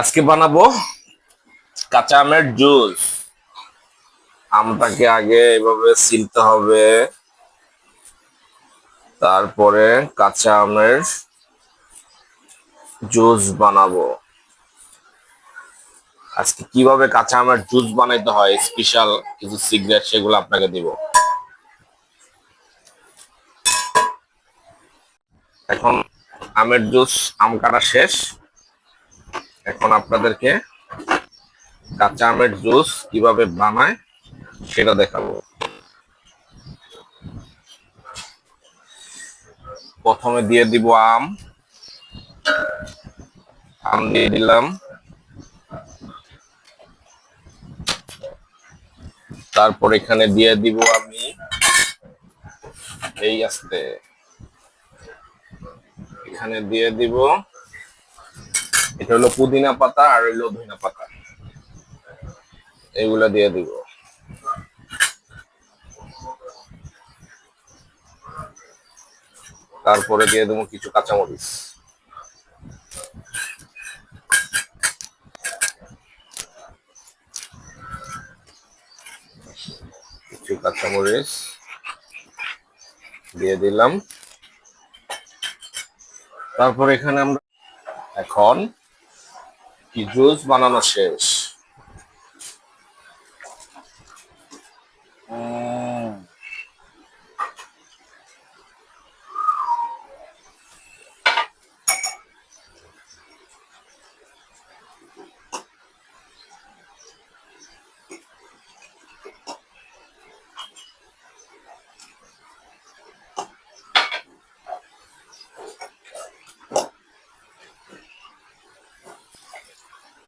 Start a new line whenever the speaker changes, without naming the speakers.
আজকে বানাবো কাঁচা আমের জুস। আমটাকে আগে এভাবে ছিলতে হবে, তারপরে কাঁচা আমের জুস বানাবো। আজকে কিভাবে কাঁচা আমের জুস বানাইতে হয় স্পেশাল কিছু সিক্রেট, সেগুলো আপনাকে দিব। এখন আমের জুস, আম কাটা শেষ। এখন আপনাদেরকে কাঁচা আমের জুস কিভাবে বানায় সেটা দেখাবো। প্রথমে দিয়ে দিব আম। আম দিয়ে দিলাম, তারপর এখানে দিয়ে দিব আমি এই আস্তে এখানে দিয়ে দিব, এটা হলো পুদিনা পাতা আর হলো ধনিয়া পাতা, এগুলা দিয়ে দিব। তারপরে দিয়ে দেবো কিছু কাঁচামরিচ। কিছু কাঁচামরিচ দিয়ে দিলাম। তারপর এখানে আমরা এখন কি জুস বানানো শেষ।